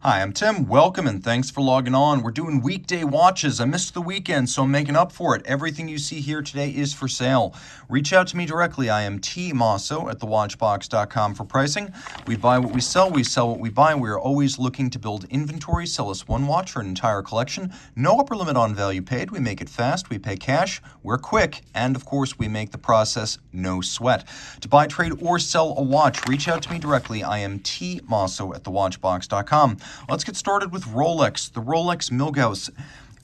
Hi, I'm Tim. Welcome and thanks for logging on. We're doing weekday watches. I missed the weekend, so I'm making up for it. Everything you see here today is for sale. Reach out to me directly. I am Team Mosso at thewatchbox.com for pricing. We buy what we sell what we buy. We are always looking to build inventory. Sell us one watch or an entire collection. No upper limit on value paid. We make it fast. We pay cash. We're quick. And of course, we make the process no sweat. To buy, trade, or sell a watch, reach out to me directly. I am T Mosso at thewatchbox.com. Let's get started with Rolex, the Rolex Milgauss,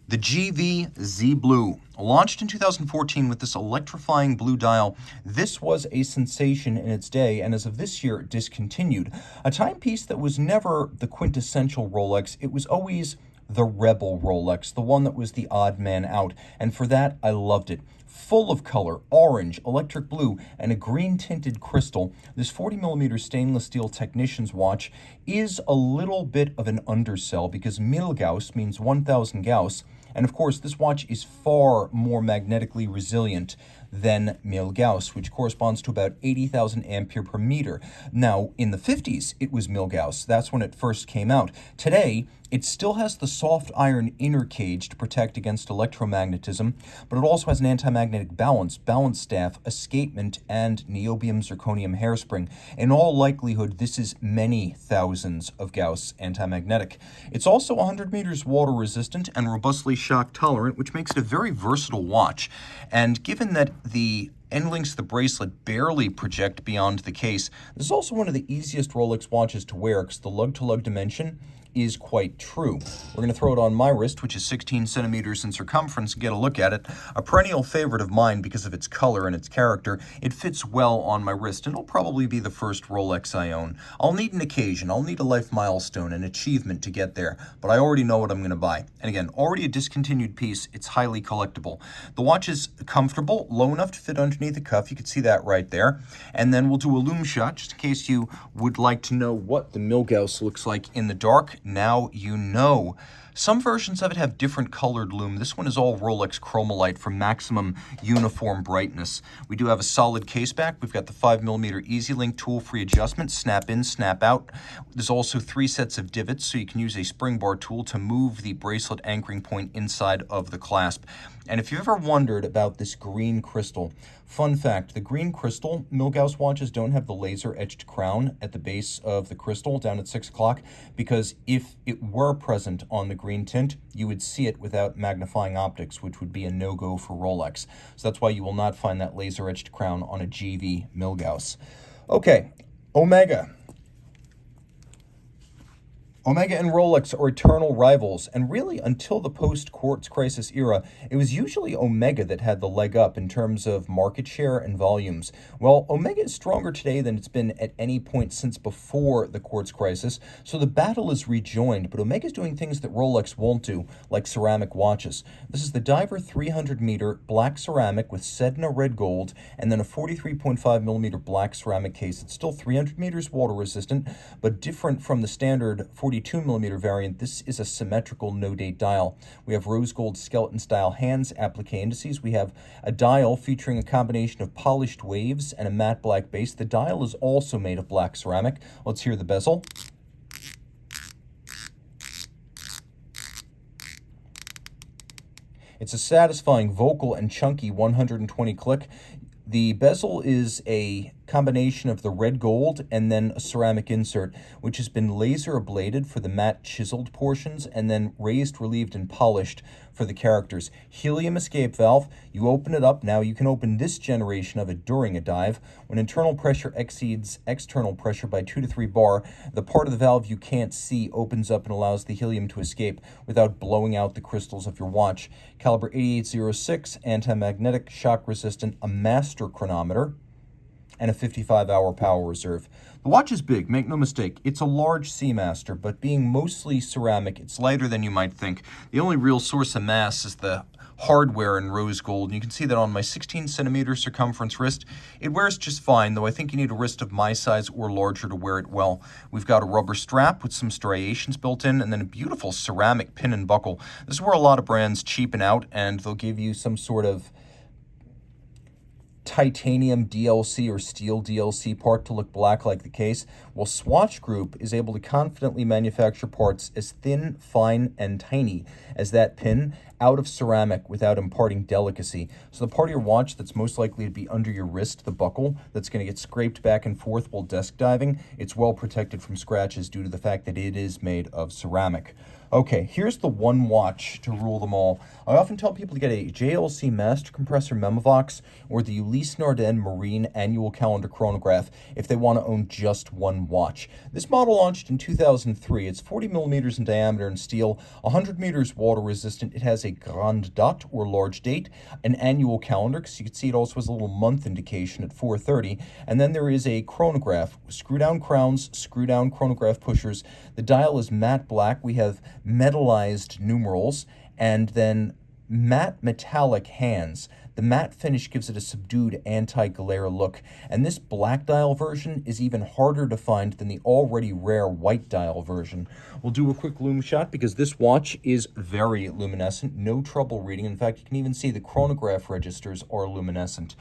the GV-Z Blue. Launched in 2014 with this electrifying blue dial, this was a sensation in its day, and as of this year, discontinued. A timepiece that was never the quintessential Rolex, it was always the rebel Rolex, the one that was the odd man out, and for that, I loved it. Full of color, orange, electric blue, and a green tinted crystal, this 40mm stainless steel technician's watch is a little bit of an undersell because Milgauss means 1000 Gauss, and of course this watch is far more magnetically resilient than Milgauss, which corresponds to about 80,000 ampere per meter. Now, in the 50s, it was Milgauss. That's when it first came out. Today, it still has the soft iron inner cage to protect against electromagnetism, but it also has an anti-magnetic balance staff, escapement, and niobium zirconium hairspring. In all likelihood, this is many thousands of Gauss anti-magnetic. It's also 100 meters water resistant and robustly shock tolerant, which makes it a very versatile watch. And given that the end links of the bracelet barely project beyond the case, this is also one of the easiest Rolex watches to wear because the lug-to-lug dimension is quite true. We're going to throw it on my wrist, which is 16 centimeters in circumference, and get a look at it. A perennial favorite of mine because of its color and its character. It fits well on my wrist, and it'll probably be the first Rolex I own. I'll need an occasion, I'll need a life milestone, an achievement to get there, but I already know what I'm going to buy. And again, already a discontinued piece, it's highly collectible. The watch is comfortable, low enough to fit underneath the cuff. You can see that right there. And then we'll do a lume shot, just in case you would like to know what the Milgauss looks like in the dark. Now you know. Some versions of it have different colored lume. This one is all Rolex Chromolite for maximum uniform brightness. We do have a solid case back. We've got the 5mm Easy Link tool-free adjustment, snap in, snap out. There's also 3 sets of divots, so you can use a spring bar tool to move the bracelet anchoring point inside of the clasp. And if you've ever wondered about this green crystal, fun fact, the green crystal, Milgauss watches don't have the laser-etched crown at the base of the crystal down at 6 o'clock, because if it were present on the green tint, you would see it without magnifying optics, which would be a no-go for Rolex. So that's why you will not find that laser-etched crown on a GV Milgauss. Okay, Omega. Omega and Rolex are eternal rivals, and really until the post-quartz crisis era, it was usually Omega that had the leg up in terms of market share and volumes. Well, Omega is stronger today than it's been at any point since before the quartz crisis, so the battle is rejoined, but Omega is doing things that Rolex won't do, like ceramic watches. This is the Diver 300-meter black ceramic with Sedna red gold, and then a 43.5mm black ceramic case. It's still 300 meters water resistant, but different from the standard 42mm variant. This is a symmetrical no-date dial. We have rose gold skeleton-style hands applique indices. We have a dial featuring a combination of polished waves and a matte black base. The dial is also made of black ceramic. Let's hear the bezel. It's a satisfying, vocal, and chunky 120 click. The bezel is a combination of the red gold and then a ceramic insert, which has been laser ablated for the matte chiseled portions and then raised, relieved, and polished for the characters. Helium escape valve, you open it up. Now you can open this generation of it during a dive. When internal pressure exceeds external pressure by 2 to 3 bar, the part of the valve you can't see opens up and allows the helium to escape without blowing out the crystals of your watch. Caliber 8806, anti-magnetic, shock resistant, a master chronometer, and a 55-hour power reserve. The watch is big, make no mistake. It's a large Seamaster, but being mostly ceramic, it's lighter than you might think. The only real source of mass is the hardware in rose gold, and you can see that on my 16-centimeter circumference wrist. It wears just fine, though I think you need a wrist of my size or larger to wear it well. We've got a rubber strap with some striations built in, and then a beautiful ceramic pin and buckle. This is where a lot of brands cheapen out, and they'll give you some sort of titanium DLC or steel DLC part to look black like the case? Well, Swatch Group is able to confidently manufacture parts as thin, fine, and tiny as that pin out of ceramic without imparting delicacy. So the part of your watch that's most likely to be under your wrist, the buckle, that's going to get scraped back and forth while desk diving, it's well protected from scratches due to the fact that it is made of ceramic. Okay, here's the one watch to rule them all. I often tell people to get a JLC Master Compressor Memovox or the Ulysse Norden Marine Annual Calendar Chronograph if they want to own just one watch. This model launched in 2003. It's 40 millimeters in diameter in steel, 100 meters water resistant. It has a grande date or large date, an annual calendar, because you can see it also has a little month indication at 4:30, and then there is a chronograph, screw down crowns, screw down chronograph pushers. The dial is matte black. We have metallized numerals, and then matte metallic hands. The matte finish gives it a subdued anti-glare look, and this black dial version is even harder to find than the already rare white dial version. We'll do a quick lume shot because this watch is very luminescent, no trouble reading. In fact, you can even see the chronograph registers are luminescent.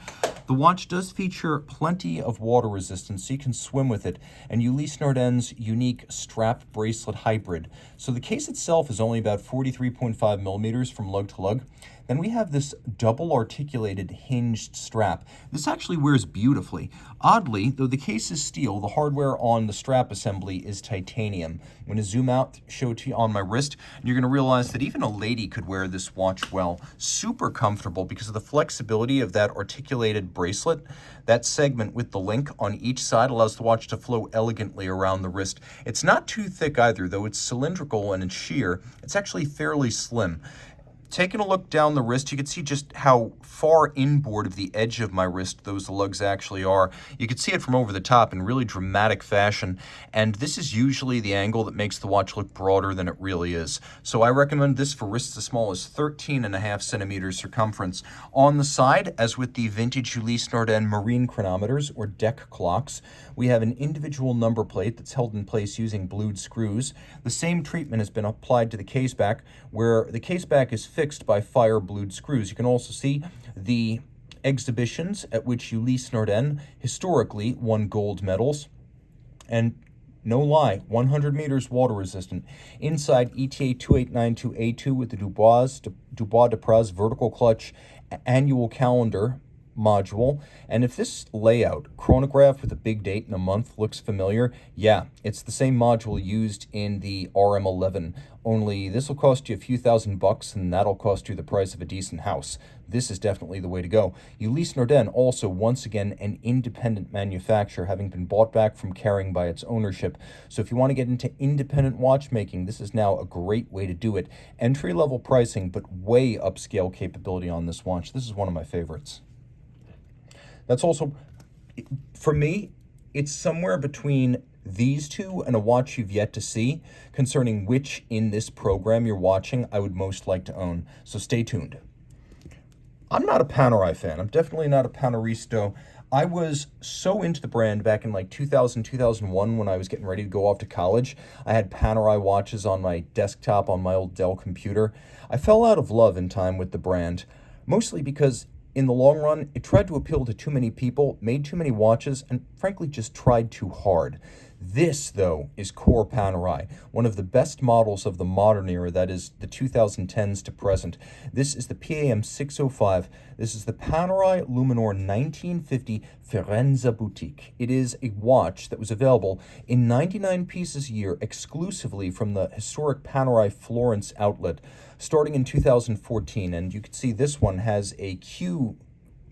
The watch does feature plenty of water resistance, so you can swim with it, and Ulysse Norden's unique strap bracelet hybrid. So the case itself is only about 43.5 millimeters from lug to lug. Then we have this double articulated hinged strap. This actually wears beautifully. Oddly, though the case is steel, the hardware on the strap assembly is titanium. I'm going to zoom out, show it to you on my wrist, and you're going to realize that even a lady could wear this watch well. Super comfortable because of the flexibility of that articulated bracelet. That segment with the link on each side allows the watch to flow elegantly around the wrist. It's not too thick either, though it's cylindrical and it's sheer. It's actually fairly slim. Taking a look down the wrist, you can see just how far inboard of the edge of my wrist those lugs actually are. You can see it from over the top in really dramatic fashion, and this is usually the angle that makes the watch look broader than it really is. So I recommend this for wrists as small as 13.5 centimeters circumference. On the side, as with the vintage Ulysse Norden marine chronometers or deck clocks, we have an individual number plate that's held in place using blued screws. The same treatment has been applied to the case back, where the case back is fixed by fire blued screws. You can also see the exhibitions at which Ulysse Norden historically won gold medals. And no lie, 100 meters water resistant. Inside ETA 2892A2 with the Dubois de Praz vertical clutch annual calendar module. And if this layout, chronograph with a big date and a month, looks familiar, yeah, it's the same module used in the RM11, only this will cost you a few $1,000 and that'll cost you the price of a decent house. This is definitely the way to go. Ulysse Norden also, once again, an independent manufacturer, having been bought back from Kering by its ownership. So if you want to get into independent watchmaking, this is now a great way to do it. Entry-level pricing, but way upscale capability on this watch. This is one of my favorites. That's also, for me, it's somewhere between these two and a watch you've yet to see concerning which in this program you're watching I would most like to own. So stay tuned. I'm not a Panerai fan. I'm definitely not a Paneristo. I was so into the brand back in like 2000, 2001 when I was getting ready to go off to college. I had Panerai watches on my desktop on my old Dell computer. I fell out of love in time with the brand, mostly because in the long run, it tried to appeal to too many people, made too many watches, and frankly just tried too hard. This, though, is core Panerai, one of the best models of the modern era, that is the 2010s to present. This is the PAM 605. This is the Panerai Luminor 1950 Firenze Boutique. It is a watch that was available in 99 pieces a year exclusively from the historic Panerai Florence outlet starting in 2014. And you can see this one has a Q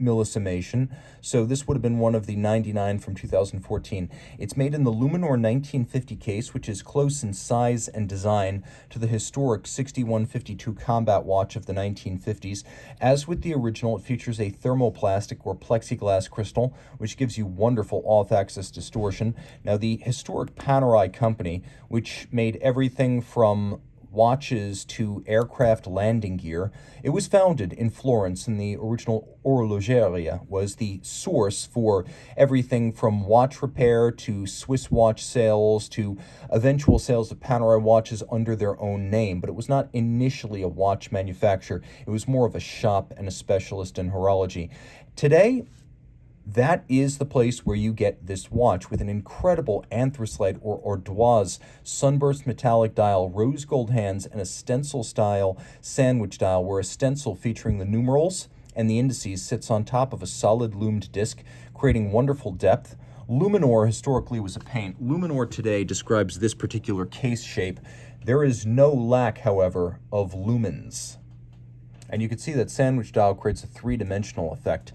millissimation, so this would have been one of the 99 from 2014. It's made in the Luminor 1950 case, which is close in size and design to the historic 6152 combat watch of the 1950s. As with the original, it features a thermoplastic or plexiglass crystal, which gives you wonderful off-axis distortion. Now, the historic Panerai company, which made everything from watches to aircraft landing gear. It was founded in Florence, and the original Orologeria was the source for everything from watch repair to Swiss watch sales to eventual sales of Panerai watches under their own name. But it was not initially a watch manufacturer. It was more of a shop and a specialist in horology. Today, That is the place where you get this watch with an incredible anthracite or ardoise sunburst metallic dial, rose gold hands, and a stencil style sandwich dial where a stencil featuring the numerals and the indices sits on top of a solid loomed disc, creating wonderful depth. Luminor historically was a paint. Luminor today describes this particular case shape. There is no lack, however, of lumens. And you can see that sandwich dial creates a three-dimensional effect.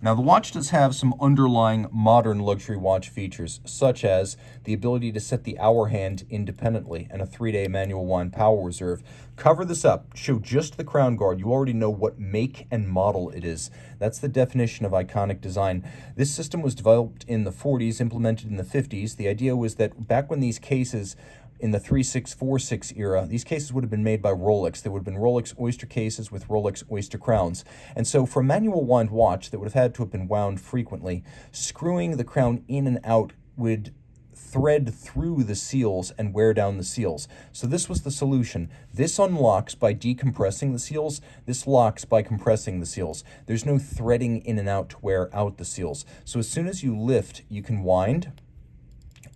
Now, the watch does have some underlying modern luxury watch features, such as the ability to set the hour hand independently and a 3-day manual wind power reserve. Cover this up, show just the crown guard. You already know what make and model it is. That's the definition of iconic design. This system was developed in the 40s, implemented in the 50s. The idea was that back when these cases in the 3646 era, these cases would have been made by Rolex. They would have been Rolex Oyster cases with Rolex Oyster crowns. And so for a manual wind watch that would have had to have been wound frequently, screwing the crown in and out would thread through the seals and wear down the seals. So this was the solution. This unlocks by decompressing the seals. This locks by compressing the seals. There's no threading in and out to wear out the seals. So as soon as you lift, you can wind,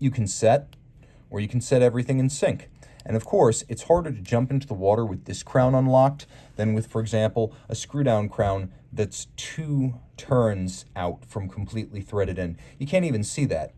you can set, or you can set everything in sync. And of course, it's harder to jump into the water with this crown unlocked than with, for example, a screw down crown that's 2 turns out from completely threaded in. You can't even see that.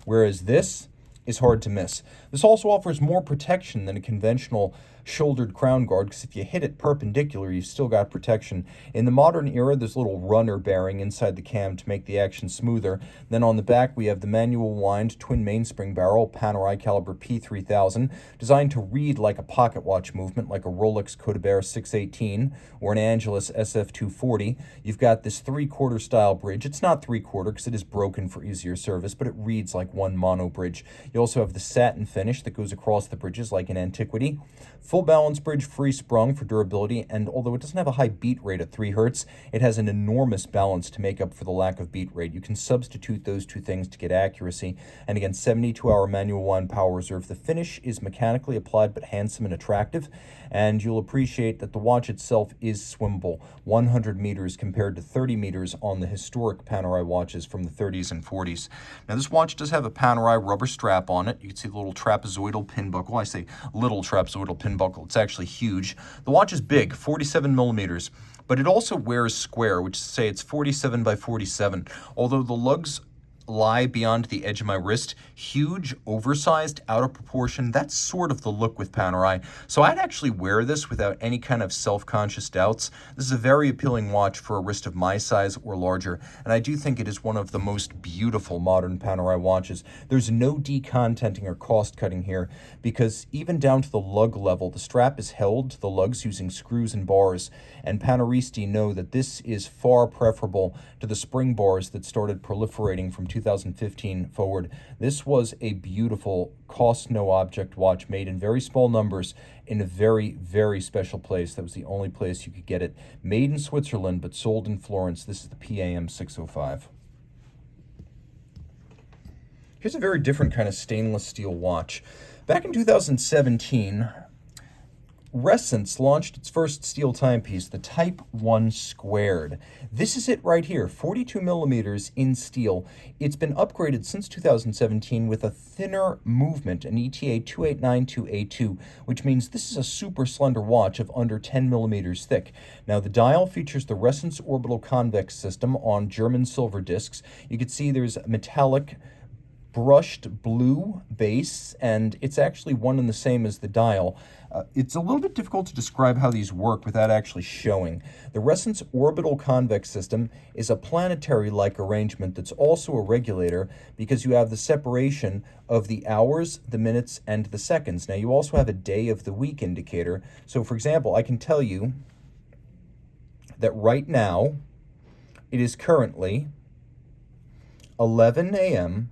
Whereas this is hard to miss. This also offers more protection than a conventional shouldered crown guard, because if you hit it perpendicular, you've still got protection. In the modern era, there's a little runner bearing inside the cam to make the action smoother. Then on the back, we have the manual wind twin mainspring barrel, Panerai caliber P3000, designed to read like a pocket watch movement, like a Rolex Codebert 618 or an Angelus SF240. You've got this 3/4 style bridge. It's not 3/4 because it is broken for easier service, but it reads like one mono bridge. You also have the satin finish that goes across the bridges like in antiquity. Full balance bridge, free sprung for durability, and although it doesn't have a high beat rate at 3 Hertz, it has an enormous balance to make up for the lack of beat rate. You can substitute those two things to get accuracy. And again, 72-hour manual wind power reserve. The finish is mechanically applied but handsome and attractive, and you'll appreciate that the watch itself is swimmable, 100 meters compared to 30 meters on the historic Panerai watches from the 30s and 40s. Now, this watch does have a Panerai rubber strap on it. You can see the little trapezoidal pin buckle. I say little trapezoidal pin buckle. It's actually huge. The watch is big, 47 millimeters, but it also wears square, which is to say it's 47 by 47. Although the lugs lie beyond the edge of my wrist, huge, oversized, out of proportion. That's sort of the look with Panerai. So I'd actually wear this without any kind of self-conscious doubts. This is a very appealing watch for a wrist of my size or larger, and I do think it is one of the most beautiful modern Panerai watches. There's no decontenting or cost cutting here, because even down to the lug level, the strap is held to the lugs using screws and bars, and Paneristi know that this is far preferable to the spring bars that started proliferating from 2015 forward. This was a beautiful, cost no object watch made in very small numbers in a very, very special place. That was the only place you could get it. Made in Switzerland, but sold in Florence. This is the PAM 605. Here's a very different kind of stainless steel watch. Back in 2017, Ressence launched its first steel timepiece, the Type 1 Squared. This is it right here, 42 millimeters in steel. It's been upgraded since 2017 with a thinner movement, an ETA 2892A2, which means this is a super slender watch of under 10 millimeters thick. Now, the dial features the Ressence orbital convex system on German silver discs. You can see there's metallic brushed blue base, and it's actually one and the same as the dial. It's a little bit difficult to describe how these work without actually showing. The Ressence orbital convex system is a planetary-like arrangement that's also a regulator, because you have the separation of the hours, the minutes, and the seconds. Now, you also have a day of the week indicator. So, for example, I can tell you that right now it is currently 11 a.m.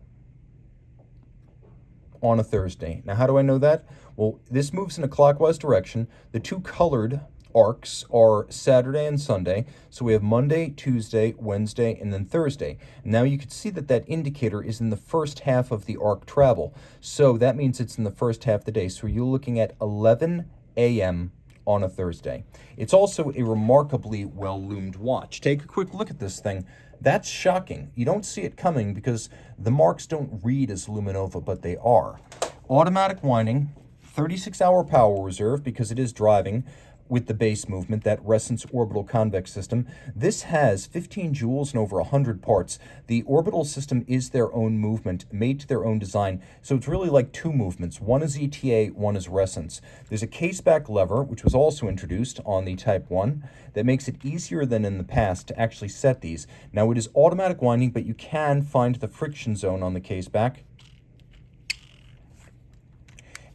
on a Thursday. Now, how do I know that? Well, this moves in a clockwise direction. The two colored arcs are Saturday and Sunday. So we have Monday, Tuesday, Wednesday, and then Thursday. Now you can see that that indicator is in the first half of the arc travel. So that means it's in the first half of the day. So you're looking at 11 a.m. on a Thursday. It's also a remarkably well-loomed watch. Take a quick look at this thing. That's shocking. You don't see it coming because the marks don't read as Luminova, but they are. Automatic winding, 36-hour power reserve because it is driving with the base movement, that Ressence orbital convex system. This has 15 joules and over 100 parts. The orbital system is their own movement, made to their own design, so it's really like two movements. One is ETA, one is Ressence. There's a case-back lever, which was also introduced on the Type 1, that makes it easier than in the past to actually set these. Now, it is automatic winding, but you can find the friction zone on the case-back,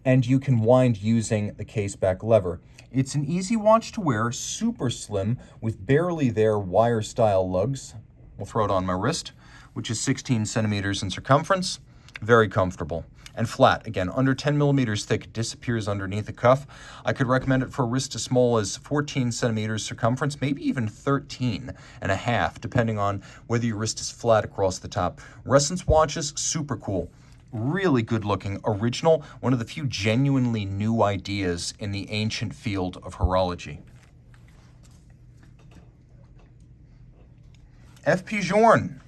and you can wind using the case-back lever. It's an easy watch to wear, super slim, with barely there wire-style lugs. We'll throw it on my wrist, which is 16 centimeters in circumference. Very comfortable. And flat, again, under 10 millimeters thick, disappears underneath the cuff. I could recommend it for a wrist as small as 14 centimeters circumference, maybe even 13 and a half, depending on whether your wrist is flat across the top. Ressence watches, super cool. Really good looking, original, one of the few genuinely new ideas in the ancient field of horology. FP Journe.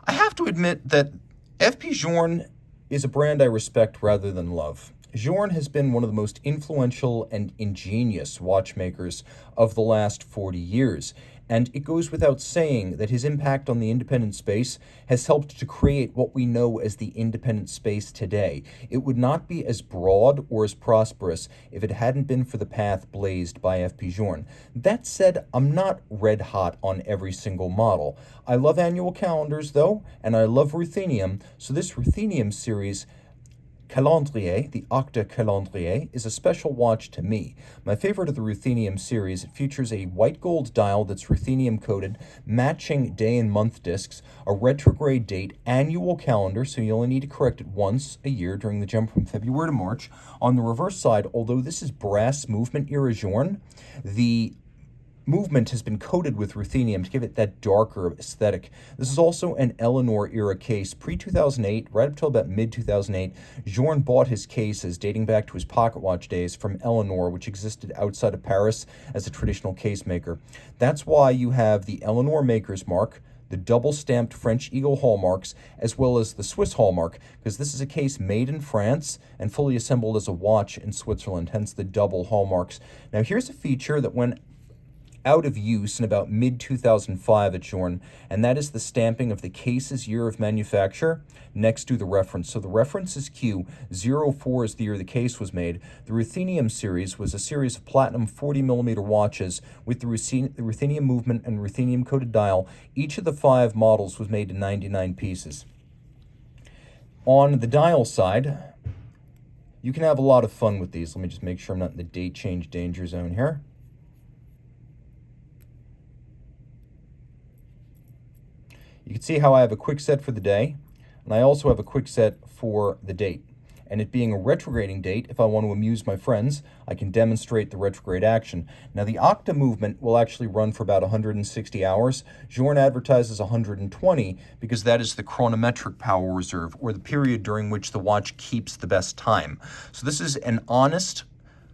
I have to admit that FP Journe is a brand I respect rather than love. Journe has been one of the most influential and ingenious watchmakers of the last 40 years. And it goes without saying that his impact on the independent space has helped to create what we know as the independent space today. It would not be as broad or as prosperous if it hadn't been for the path blazed by FP Journe. That said, I'm not red hot on every single model. I love annual calendars, though, and I love ruthenium, so this ruthenium series Calendrier, the Octa Calendrier, is a special watch to me. My favorite of the ruthenium series, it features a white gold dial that's ruthenium coated, matching day and month discs, a retrograde date, annual calendar, so you only need to correct it once a year during the jump from February to March. On the reverse side, although this is brass movement era Journe, the movement has been coated with ruthenium to give it that darker aesthetic. This is also an Eleanor era case. Pre-2008, right up till about mid-2008, Journe bought his cases dating back to his pocket watch days from Eleanor, which existed outside of Paris as a traditional case maker. That's why you have the Eleanor Maker's Mark, the double-stamped French Eagle hallmarks, as well as the Swiss hallmark, because this is a case made in France and fully assembled as a watch in Switzerland, hence the double hallmarks. Now, here's a feature that went out of use in about mid-2005 at Journe, and that is the stamping of the case's year of manufacture next to the reference. So the reference is Q04 is the year the case was made. The ruthenium series was a series of platinum 40mm watches with the ruthenium movement and ruthenium coated dial. Each of the 5 models was made in 99 pieces. On the dial side, you can have a lot of fun with these. Let me just make sure I'm not in the date change danger zone here. You can see how I have a quick set for the day, and I also have a quick set for the date. And it being a retrograding date, if I want to amuse my friends, I can demonstrate the retrograde action. Now, the Octa movement will actually run for about 160 hours. Journe advertises 120 because that is the chronometric power reserve, or the period during which the watch keeps the best time. So this is an honest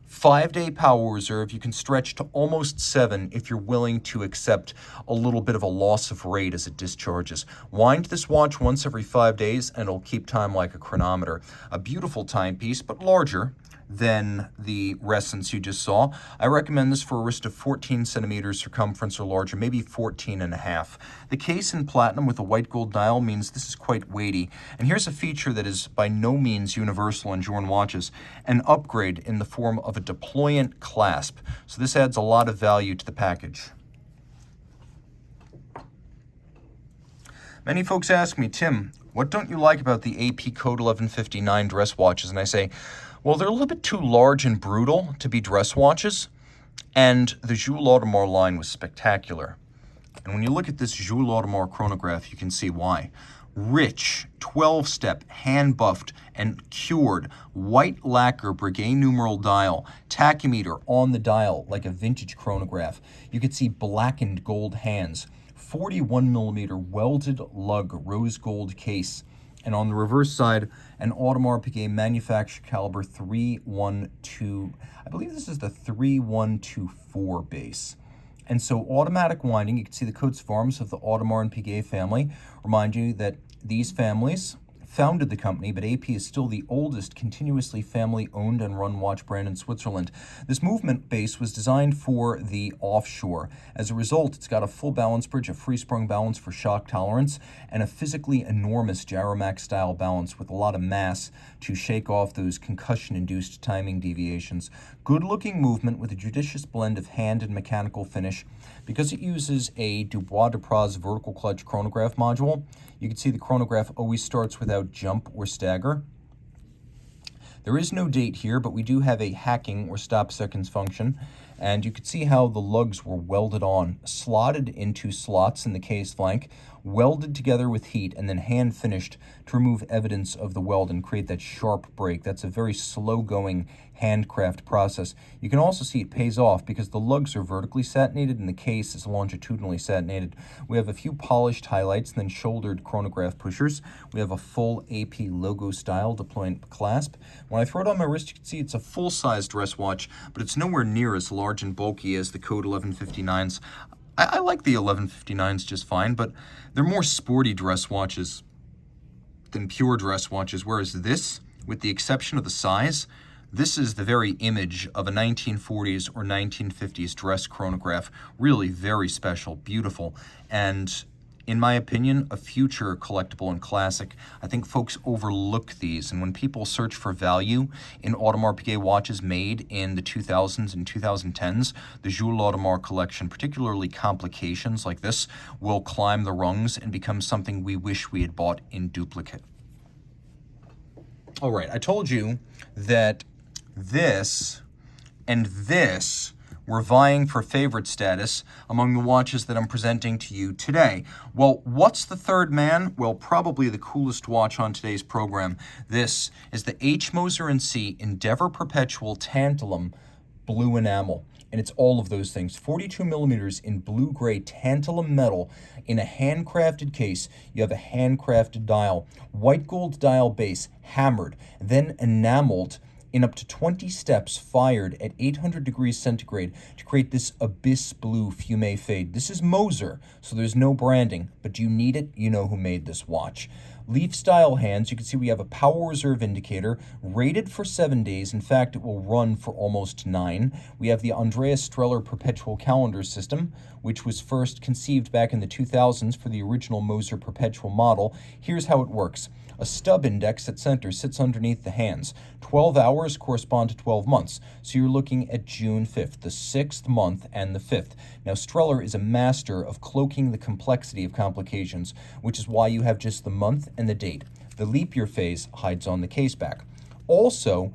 5-day power reserve. You can stretch to almost 7 if you're willing to accept a little bit of a loss of rate as it discharges. Wind this watch once every 5 days and it'll keep time like a chronometer. A beautiful timepiece, but larger than the Ressence you just saw. I recommend this for a wrist of 14 centimeters circumference or larger, maybe 14 and a half. The case in platinum with a white gold dial means this is quite weighty. And here's a feature that is by no means universal in Journe watches, an upgrade in the form of a deployant clasp. So this adds a lot of value to the package. Many folks ask me, Tim, what don't you like about the AP Code 1159 dress watches? And I say, well, they're a little bit too large and brutal to be dress watches, and the Jules Audemars line was spectacular. And when you look at this Jules Audemars chronograph, you can see why. Rich, 12-step, hand-buffed and cured, white lacquer Breguet numeral dial, tachymeter on the dial like a vintage chronograph. You could see blackened gold hands, 41mm welded lug rose gold case. And on the reverse side, an Audemars Piguet manufacturer caliber 312. I believe this is the 3124 base. And so automatic winding, you can see the coats of arms of the Audemars and Piguet family. Remind you that these families founded the company, but AP is still the oldest continuously family-owned and run watch brand in Switzerland. This movement base was designed for the offshore. As a result, it's got a full balance bridge, a free-sprung balance for shock tolerance, and a physically enormous gyromax-style balance with a lot of mass to shake off those concussion-induced timing deviations. Good-looking movement with a judicious blend of hand and mechanical finish. Because it uses a Dubois de Praz vertical clutch chronograph module, you can see the chronograph always starts without jump or stagger. There is no date here, but we do have a hacking or stop seconds function. And you can see how the lugs were welded on, slotted into slots in the case flank, welded together with heat, and then hand finished to remove evidence of the weld and create that sharp break. That's a very slow-going handcraft process. You can also see it pays off because the lugs are vertically satinated and the case is longitudinally satinated. We have a few polished highlights and then shouldered chronograph pushers. We have a full AP logo style deployment clasp. When I throw it on my wrist, you can see it's a full-size dress watch, but it's nowhere near as large and bulky as the Code 1159s. I like the 1159s just fine, but they're more sporty dress watches than pure dress watches, whereas this, with the exception of the size, this is the very image of a 1940s or 1950s dress chronograph. Really very special, beautiful, and in my opinion, a future collectible and classic. I think folks overlook these, and when people search for value in Audemars Piguet watches made in the 2000s and 2010s, the Jules Audemars collection, particularly complications like this, will climb the rungs and become something we wish we had bought in duplicate. All right, I told you that this and this were vying for favorite status among the watches that I'm presenting to you today. Well, what's the third man? Well, probably the coolest watch on today's program. This is the Moser C Endeavor Perpetual Tantalum Blue Enamel. And it's all of those things. 42 millimeters in blue-gray tantalum metal in a handcrafted case. You have a handcrafted dial. White gold dial base, hammered, then enameled in up to 20 steps, fired at 800 degrees centigrade to create this abyss blue fume fade. This is Moser, so there's no branding, but do you need it? You know who made this watch. Leaf style hands, you can see we have a power reserve indicator rated for 7 days. In fact, it will run for almost 9. We have the Andreas Streller perpetual calendar system, which was first conceived back in the 2000s for the original Moser perpetual model. Here's how it works. A stub index at center sits underneath the hands. 12 hours correspond to 12 months, so you're looking at June 5th, the 6th month and the 5th. Now, Streller is a master of cloaking the complexity of complications, which is why you have just the month and the date. The leap year phase hides on the case back. Also,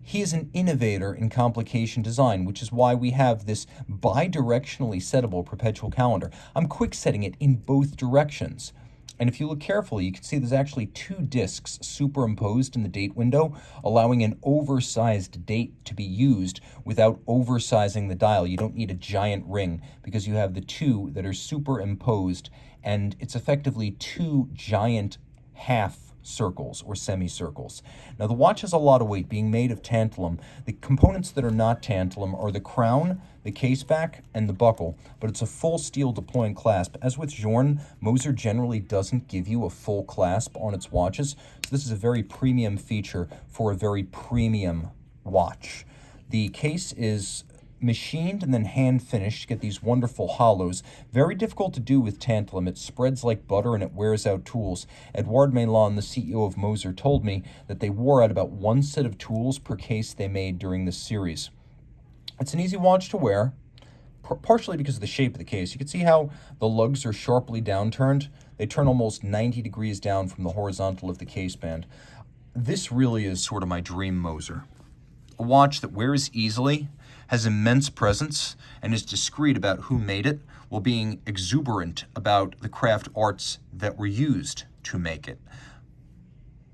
he is an innovator in complication design, which is why we have this bi-directionally settable perpetual calendar. I'm quick setting it in both directions. And if you look carefully, you can see there's actually 2 discs superimposed in the date window, allowing an oversized date to be used without oversizing the dial. You don't need a giant ring because you have the 2 that are superimposed, and it's effectively 2 giant half circles or semicircles. Now, the watch has a lot of weight, being made of tantalum. The components that are not tantalum are the crown, the case back, and the buckle, but it's a full steel deploying clasp. As with Journe, Moser generally doesn't give you a full clasp on its watches, so this is a very premium feature for a very premium watch. The case is machined and then hand finished to get these wonderful hollows. Very difficult to do with tantalum. It spreads like butter and it wears out tools. Edouard Mélon, the CEO of Moser, told me that they wore out about 1 set of tools per case they made during this series. It's an easy watch to wear, partially because of the shape of the case. You can see how the lugs are sharply downturned. They turn almost 90 degrees down from the horizontal of the case band. This really is sort of my dream Moser. A watch that wears easily, has immense presence, and is discreet about who made it, while being exuberant about the craft arts that were used to make it.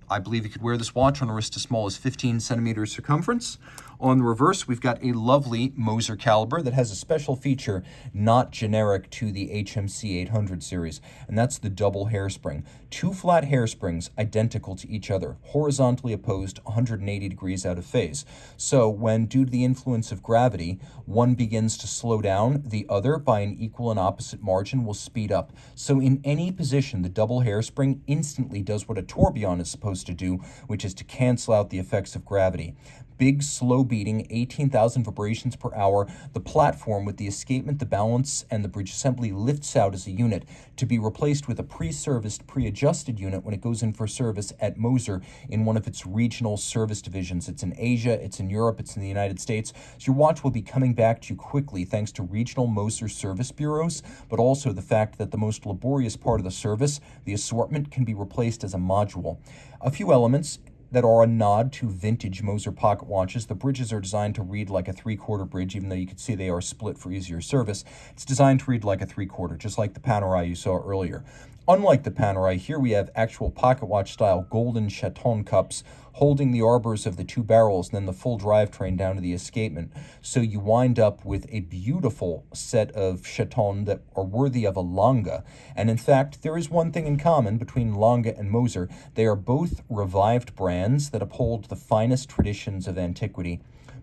I believe you could wear this watch on a wrist as small as 15 centimeters circumference, On the reverse, we've got a lovely Moser caliber that has a special feature not generic to the HMC 800 series, and that's the double hairspring. Two flat hairsprings identical to each other, horizontally opposed, 180 degrees out of phase. So when, due to the influence of gravity, one begins to slow down, the other, by an equal and opposite margin, will speed up. So in any position, the double hairspring instantly does what a tourbillon is supposed to do, which is to cancel out the effects of gravity. Big, slow beating, 18,000 vibrations per hour. The platform with the escapement, the balance, and the bridge assembly lifts out as a unit to be replaced with a pre-serviced, pre-adjusted unit when it goes in for service at Moser in one of its regional service divisions. It's in Asia, it's in Europe, it's in the United States. So your watch will be coming back to you quickly thanks to regional Moser service bureaus, but also the fact that the most laborious part of the service, the assortment, can be replaced as a module. A few elements that are a nod to vintage Moser pocket watches. The bridges are designed to read like a 3/4 bridge, even though you can see they are split for easier service. It's designed to read like a 3/4, just like the Panerai you saw earlier. Unlike the Panerai, here we have actual pocket watch style golden chaton cups holding the arbors of the two barrels and then the full drivetrain down to the escapement. So you wind up with a beautiful set of chaton that are worthy of a Lange. And in fact, there is one thing in common between Lange and Moser. They are both revived brands that uphold the finest traditions of antiquity.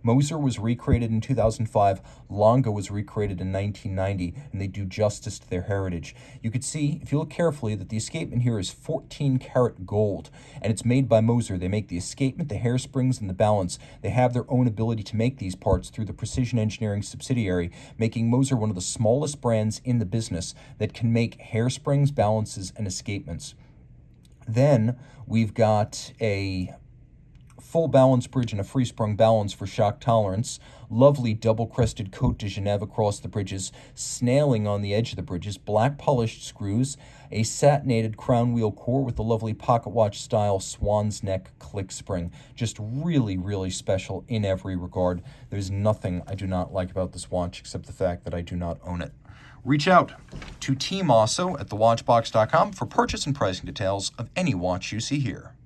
Moser was recreated in 2005, Lange was recreated in 1990, and they do justice to their heritage. You could see, if you look carefully, that the escapement here is 14 karat gold, and it's made by Moser. They make the escapement, the hairsprings, and the balance. They have their own ability to make these parts through the precision engineering subsidiary, making Moser one of the smallest brands in the business that can make hairsprings, balances, and escapements. Then we've got a full balance bridge and a free sprung balance for shock tolerance, lovely double crested Côte de Genève across the bridges, snailing on the edge of the bridges, black polished screws, a satinated crown wheel core with the lovely pocket watch style swan's neck click spring. Just really, really special in every regard. There's nothing I do not like about this watch except the fact that I do not own it. Reach out to Team Mosso at thewatchbox.com for purchase and pricing details of any watch you see here.